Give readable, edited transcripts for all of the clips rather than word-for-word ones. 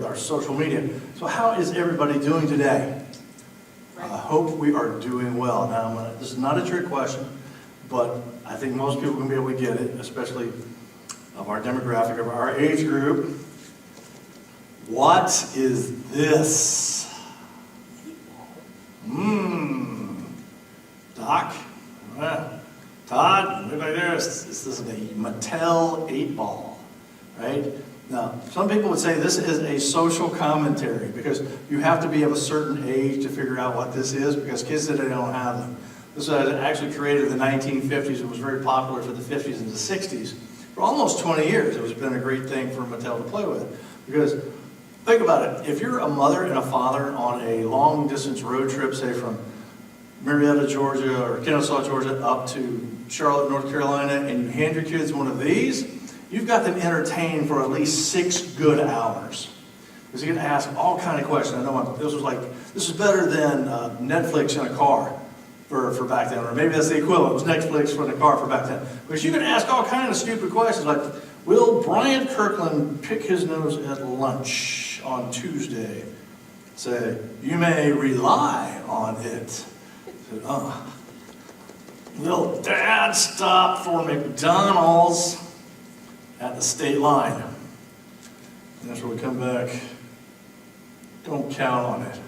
our social media. So how is everybody doing today? I hope we are doing well. Now, this is not a trick question, but I think most people can be able to get it, especially of our demographic, of our age group. What is this? Doc? Todd? Look like this. This is a Mattel 8-ball, right? Now, some people would say this is a social commentary because you have to be of a certain age to figure out what this is because kids today don't have them. This was actually created in the 1950s. It was very popular for the 50s and the 60s. For almost 20 years, it has been a great thing for Mattel to play with. Because, think about it. If you're a mother and a father on a long-distance road trip, say from Marietta, Georgia, or Kennesaw, Georgia, up to Charlotte, North Carolina, and you hand your kids one of these, you've got them entertained for at least 6 good hours. Because you're going to ask all kind of questions. I know this is better than Netflix in a car for back then. Or maybe that's the equivalent. It was Netflix for the car for back then. Because you can ask all kind of stupid questions like, will Brian Kirkland pick his nose at lunch on Tuesday? Say, you may rely on it. Will Dad stop for McDonald's at the state line? And that's where we come back. Don't count on it.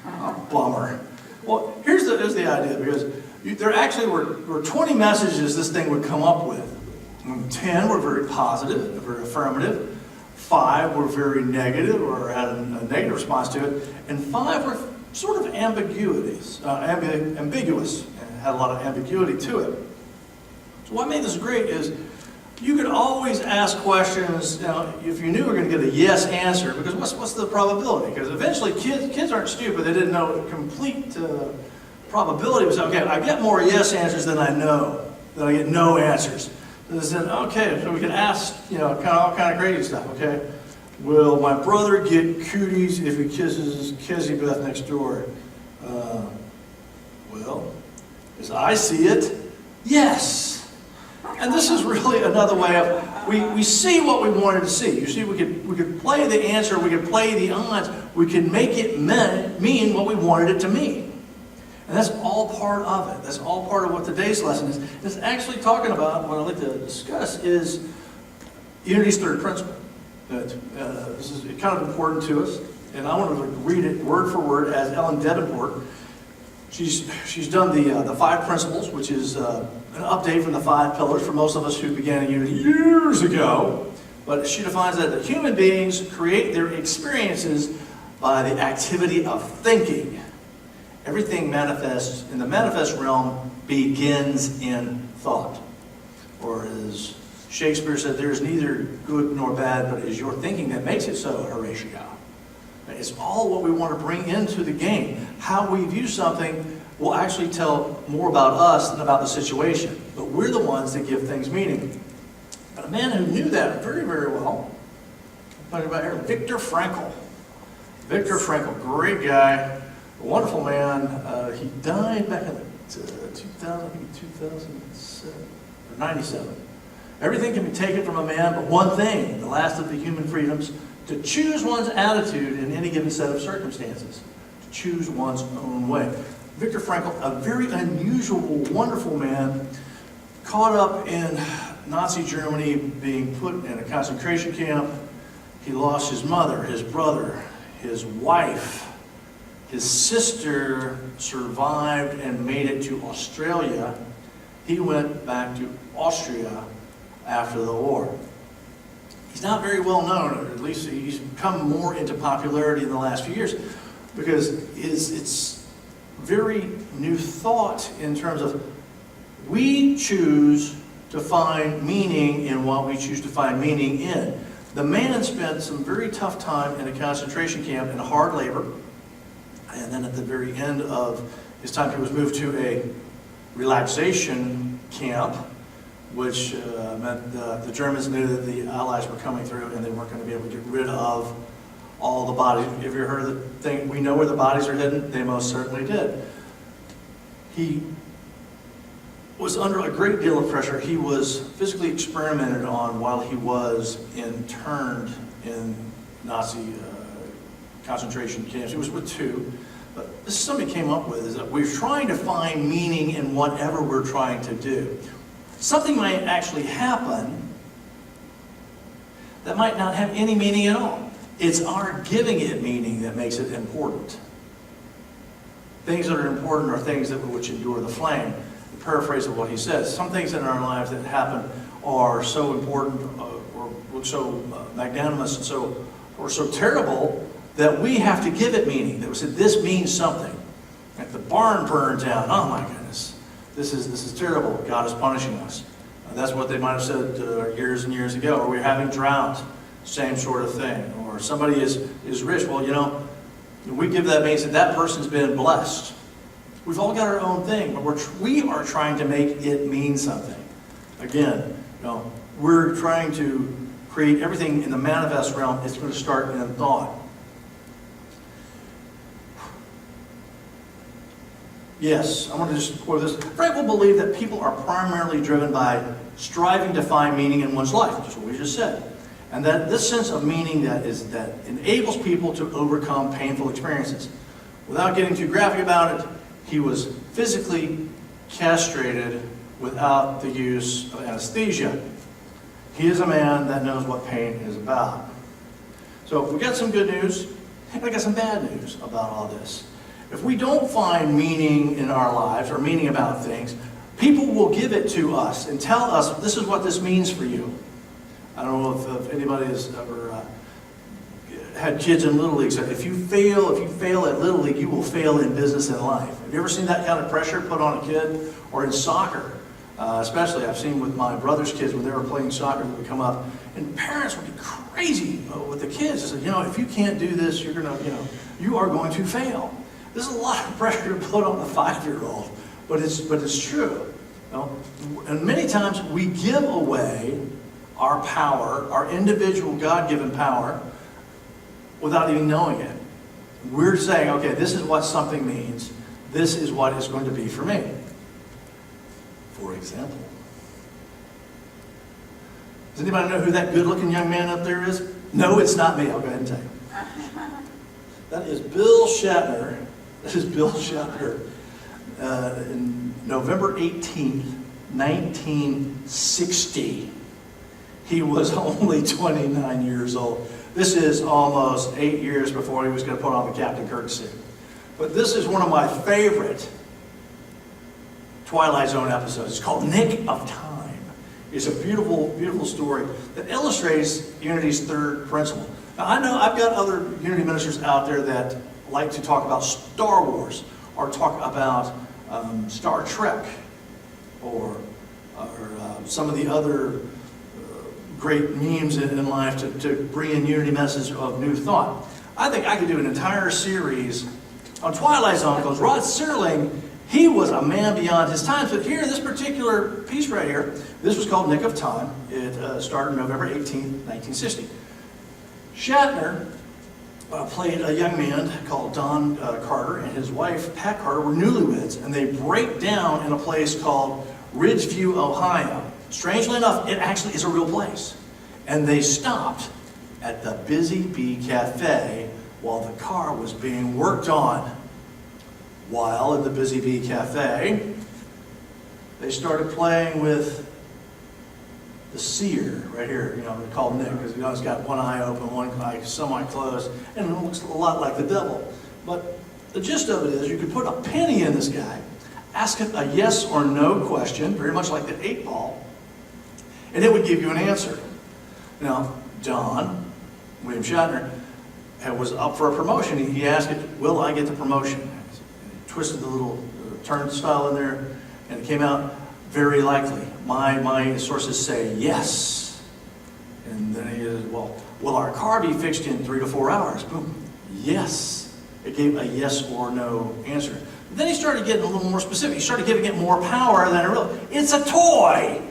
Oh, bummer. Well, here's the idea, because there actually were 20 messages this thing would come up with. 10 were very positive, very affirmative. 5 were very negative or had a negative response to it. And 5 were sort of ambiguous, and had a lot of ambiguity to it. So what made this great is you could always ask questions, if you knew you were going to get a yes answer, because what's the probability? Because eventually kids aren't stupid. They didn't know complete probability was, okay, I get more yes answers than I know, than I get no answers. So they said, okay, so we can ask, all kind of crazy stuff, okay? Will my brother get cooties if he kisses Kizzy Beth next door? Well, as I see it, yes. And this is really another way of, we see what we wanted to see. You see, we could play the answer, we could play the odds, we could make it mean what we wanted it to mean. And that's all part of it. That's all part of what today's lesson is. It's actually talking about, what I'd like to discuss is Unity's third principle. This is kind of important to us. And I want to read it word for word as Ellen Davenport. She's done the 5 principles, which is an update from the 5 pillars for most of us who began in Unity years ago. But she defines that human beings create their experiences by the activity of thinking. Everything manifests in the manifest realm begins in thought. Or as Shakespeare said, there is neither good nor bad, but it is your thinking that makes it so, Horatio. It's all what we want to bring into the game. How we view something will actually tell more about us than about the situation. But we're the ones that give things meaning. But a man who knew that very, very well, I'm talking about here, Viktor Frankl. Viktor Frankl, great guy, a wonderful man. He died back in 2007 or 97. Everything can be taken from a man, but one thing, the last of the human freedoms, to choose one's attitude in any given set of circumstances, to choose one's own way. Viktor Frankl, a very unusual, wonderful man, caught up in Nazi Germany, being put in a concentration camp. He lost his mother, his brother, his wife. His sister survived and made it to Australia. He went back to Austria after the war. He's not very well known, or at least he's come more into popularity in the last few years, because it's very new thought in terms of we choose to find meaning in what we choose to find meaning in. The man spent some very tough time in a concentration camp in hard labor, and then at the very end of his time he was moved to a relaxation camp, which meant the Germans knew that the Allies were coming through and they weren't going to be able to get rid of all the bodies. Have you heard of the thing, we know where the bodies are hidden? They most certainly did. He was under a great deal of pressure. He was physically experimented on while he was interned in Nazi concentration camps. It was with 2. But this is something somebody came up with, is that we're trying to find meaning in whatever we're trying to do. Something might actually happen that might not have any meaning at all. It's our giving it meaning that makes it important. Things that are important are things that which endure the flame. The paraphrase of what he says. Some things in our lives that happen are so important or look so magnanimous and so terrible that we have to give it meaning. That we said this means something. Like the barn burned down. Oh my goodness, this is terrible. God is punishing us. That's what they might have said years and years ago. Or we're having drought, same sort of thing. Or somebody is rich. Well, you know, we give that means that that person's been blessed. We've all got our own thing, but we are trying to make it mean something. Again, you know, we're trying to create everything in the manifest realm. It's going to start in thought. Yes, I want to just quote this. Frank will believe that people are primarily driven by striving to find meaning in one's life, just what we just said. And that this sense of meaning that enables people to overcome painful experiences. Without getting too graphic about it, he was physically castrated without the use of anesthesia. He is a man that knows what pain is about. So we got some good news, and I got some bad news about all this. If we don't find meaning in our lives or meaning about things, people will give it to us and tell us, this is what this means for you. I don't know if anybody has ever had kids in Little League. So if you fail at Little League, you will fail in business and life. Have you ever seen that kind of pressure put on a kid? Or in soccer, especially I've seen with my brother's kids when they were playing soccer, they would come up, and parents would be crazy with the kids. They said, you know, if you can't do this, you are going to fail. There's a lot of pressure to put on a 5-year-old, but it's true. You know? And many times we give away our power, our individual God-given power, without even knowing it. We're saying, okay, this is what something means. This is what it's going to be for me. For example, does anybody know who that good-looking young man up there is? No, it's not me. I'll go ahead and tell you. That is Bill Shatner. This is Bill Shatner. In November 18th, 1960. He was only 29 years old. This is almost 8 years before he was going to put on the Captain Kirk suit. But this is one of my favorite Twilight Zone episodes. It's called Nick of Time. It's a beautiful, beautiful story that illustrates Unity's third principle. Now, I know I've got other Unity ministers out there that like to talk about Star Wars or talk about Star Trek or some of the other great memes in life to bring in Unity message of new thought. I think I could do an entire series on Twilight Zone because Rod Serling, he was a man beyond his times. But here, this particular piece right here, this was called Nick of Time. It started November 18th, 1960. Shatner played a young man called Don Carter, and his wife, Pat Carter, were newlyweds, and they break down in a place called Ridgeview, Ohio. Strangely enough, it actually is a real place. And they stopped at the Busy Bee Cafe while the car was being worked on. While in the Busy Bee Cafe, they started playing with the seer right here, called Nick, because he's got one eye open, one eye semi-closed, and it looks a lot like the devil. But the gist of it is you could put a penny in this guy, ask it a yes or no question, very much like the 8-ball, and it would give you an answer. Now, John, William Shatner, was up for a promotion. He asked it, will I get the promotion? He twisted the little turnstile in there, and it came out, very likely. My sources say yes. And then he is, well, will our car be fixed in 3 to 4 hours? Boom. Yes. It gave a yes or no answer. Then he started getting a little more specific. He started giving it more power than I realized. It's a toy.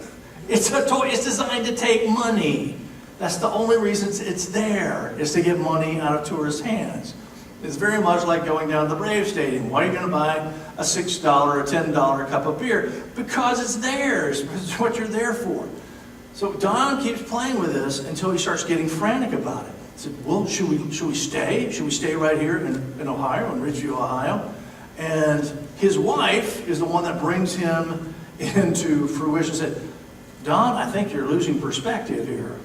It's a toy. It's designed to take money. That's the only reason it's there, is to get money out of tourists' hands. It's very much like going down to the Brave Stadium. Why are you going to buy a $6 or $10 cup of beer? Because it's theirs. It's what you're there for. So Don keeps playing with this until he starts getting frantic about it. said, well, should we stay? Should we stay right here in Ohio, in Ridgeview, Ohio? And his wife is the one that brings him into fruition. Said, Don, I think you're losing perspective here.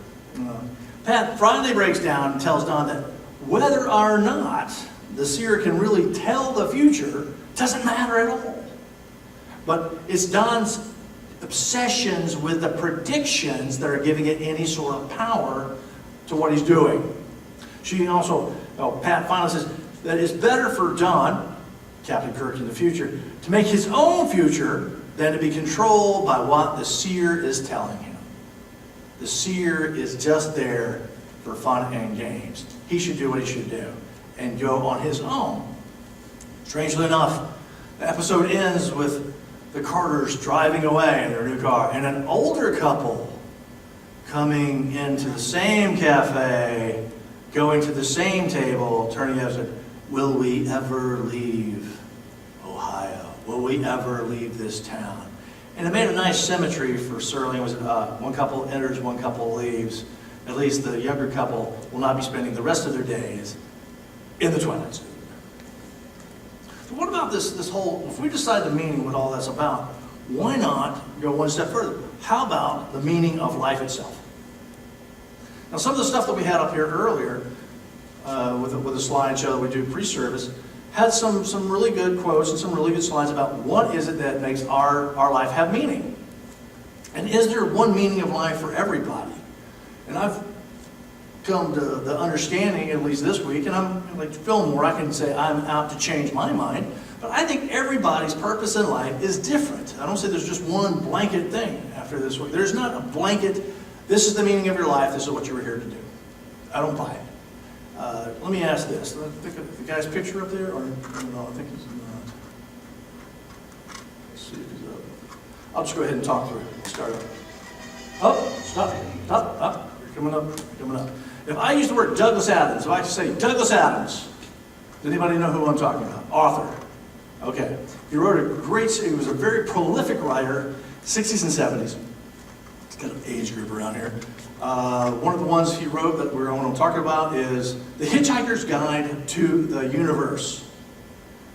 Pat finally breaks down and tells Don that whether or not the seer can really tell the future doesn't matter at all. But it's Don's obsessions with the predictions that are giving it any sort of power to what he's doing. She also, Pat finally says that it's better for Don, Captain Kirk in the future, to make his own future than to be controlled by what the seer is telling him. The seer is just there for fun and games. He should do what he should do and go on his own. Strangely enough, the episode ends with the Carters driving away in their new car and an older couple coming into the same cafe, going to the same table, turning to us, will we ever leave Ohio? Will we ever leave this town? And it made a nice symmetry for Serling. It was one couple enters, one couple leaves. At least the younger couple will not be spending the rest of their days in the Twilight Zone. So what about this whole, if we decide the meaning, what all that's about, why not go one step further? How about the meaning of life itself? Now, some of the stuff that we had up here earlier with a slideshow that we do pre-service had some really good quotes and some really good slides about what is it that makes our life have meaning. And is there one meaning of life for everybody? And I've come to the understanding, at least this week, and I'm like Fillmore, I can say I'm out to change my mind, but I think everybody's purpose in life is different. I don't say there's just one blanket thing after this week. There's not a blanket, this is the meaning of your life, this is what you were here to do. I don't buy it. Let me ask this. I think the guy's picture up there, or no, I think he's not. Let's see if he's up. I'll just go ahead and talk through it. Start up. Oh, stop. You're coming up. If I use the word Douglas Adams, if I say Douglas Adams, does anybody know who I'm talking about? Author. Okay. He wrote he was a very prolific writer, 60s and 70s. It's kind of age group around here. One of the ones he wrote that what I'm talking about is The Hitchhiker's Guide to the Universe.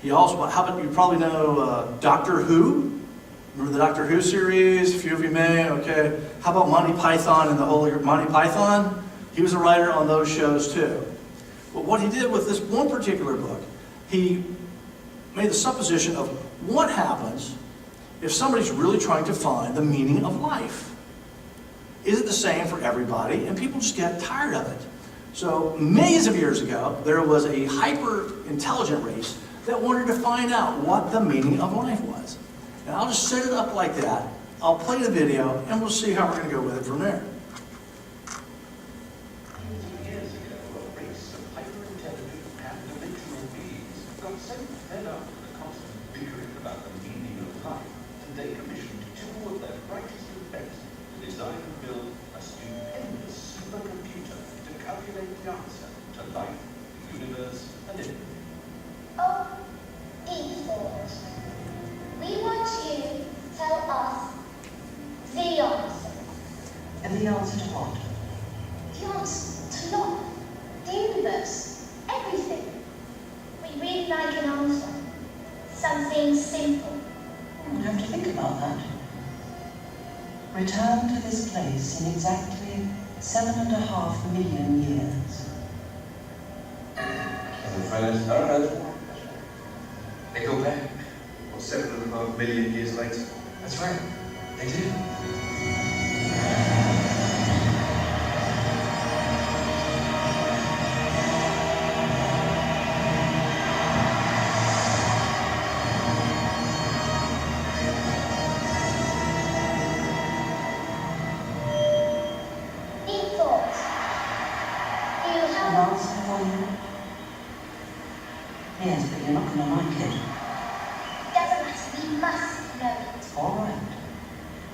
He also, how about, you probably know Doctor Who? Remember the Doctor Who series? A few of you may, okay. How about Monty Python and the Holy Monty Python? He was a writer on those shows too. But what he did with this one particular book, he made the supposition of what happens if somebody's really trying to find the meaning of life. Is it the same for everybody? And people just get tired of it. So millions of years ago, there was a hyper-intelligent race that wanted to find out what the meaning of life was. And I'll just set it up like that. I'll play the video, and we'll see how we're going to go with it from there. Years ago, a race of hyper-intelligent and dimensional beings got so fed up with the constant bickering about the meaning of life that they commissioned two of their brightest and best to design and build a stupendous supercomputer to calculate the answer to life, the universe, and everything. Oh, default. We want you to tell us the answer. And the answer to what? The answer to life, the universe, everything. We really like an answer. Something simple. We'll have to think about that. Return to this place in exactly 7.5 million years. They go back. 7.5 million years later. That's right. They do. Default. You An have answer for you? Yes, but you're not going to like it. doesn't matter. We must know it. All right.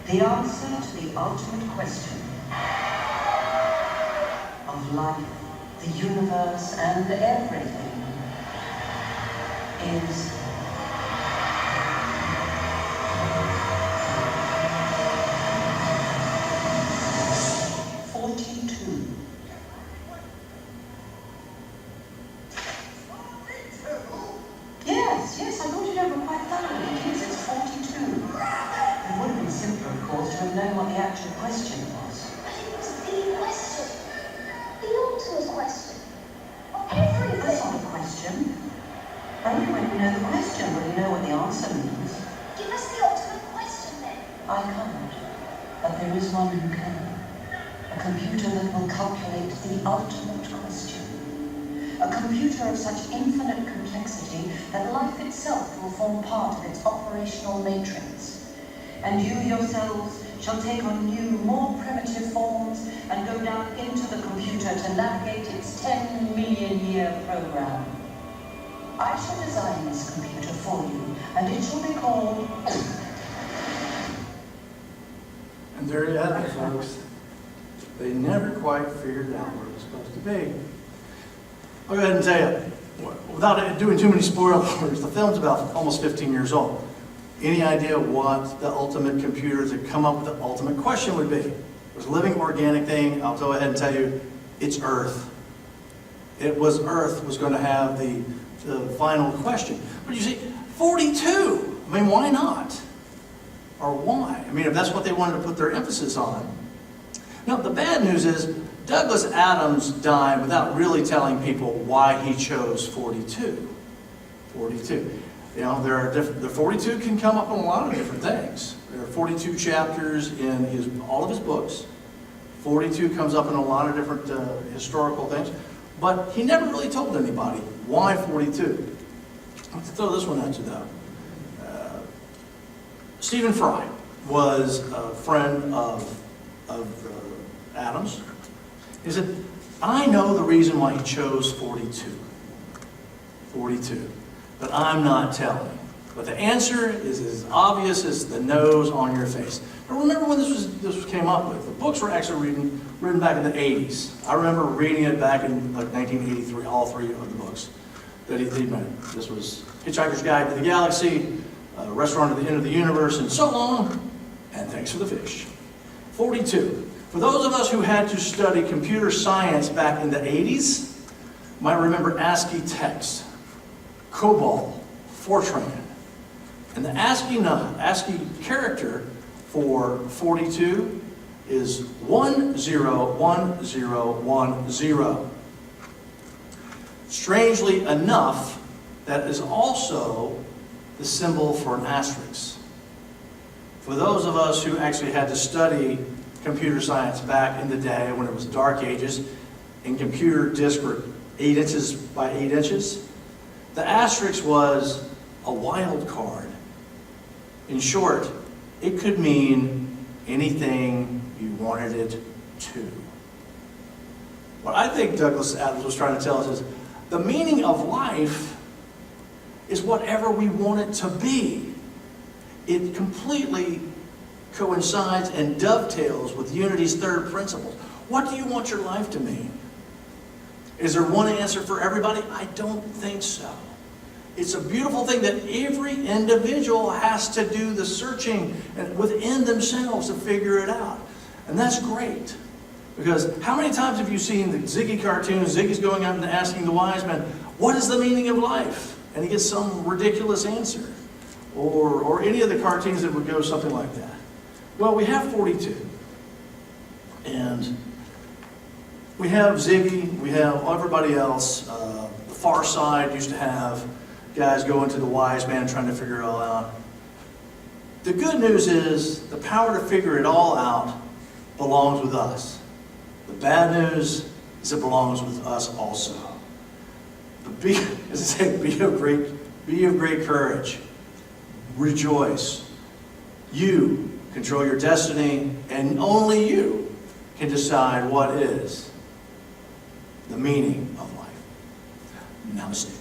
The answer to the ultimate question of life, the universe, and everything is 42. I can't, but there is one who can. A computer that will calculate the ultimate question. A computer of such infinite complexity that life itself will form part of its operational matrix. And you yourselves shall take on new, more primitive forms and go down into the computer to navigate its 10 million year program. I shall design this computer for you, and it shall be called... And there you have it, folks. They never quite figured out where it was supposed to be. I'll go ahead and tell you, without doing too many spoilers, the film's about almost 15 years old. Any idea what the ultimate computer to come up with the ultimate question would be? It was a living organic thing. I'll go ahead and tell you, it's Earth. It was Earth was going to have the final question. But you see, 42, I mean, why not? Or why? I mean, if that's what they wanted to put their emphasis on. Now, the bad news is, Douglas Adams died without really telling people why he chose 42. 42. You know, the 42 can come up in a lot of different things. There are 42 chapters in all of his books. 42 comes up in a lot of different historical things. But he never really told anybody why 42. Let's throw this one at you, though. Stephen Fry was a friend of Adams. He said, I know the reason why he chose 42. 42. But I'm not telling. But the answer is as obvious as the nose on your face. Now remember when this came up with? The books were actually written back in the 80s. I remember reading it back in like 1983, all three of the books that he made. This was Hitchhiker's Guide to the Galaxy, Restaurant at the End of the Universe, and so long, and thanks for the fish. 42. For those of us who had to study computer science back in the 80s, might remember ASCII text, COBOL, Fortran. And the ASCII character for 42 is 101010. Strangely enough, that is also the symbol for an asterisk. For those of us who actually had to study computer science back in the day when it was dark ages, and computer disks were 8 inches by 8 inches, the asterisk was a wild card. In short, it could mean anything you wanted it to. What I think Douglas Adams was trying to tell us is the meaning of life is whatever we want it to be. It completely coincides and dovetails with Unity's third principle. What do you want your life to mean? Is there one answer for everybody? I don't think so. It's a beautiful thing that every individual has to do the searching and within themselves to figure it out. And that's great. Because how many times have you seen the Ziggy cartoons, Ziggy's going out and asking the wise men, what is the meaning of life? And he gets some ridiculous answer. Or any of the cartoons that would go something like that. Well, we have 42. And we have Ziggy, we have everybody else. The Far Side used to have guys going to the wise man trying to figure it all out. The good news is the power to figure it all out belongs with us. The bad news is it belongs with us also. But as I say, be of great courage. Rejoice. You control your destiny, and only you can decide what is the meaning of life. Namaste.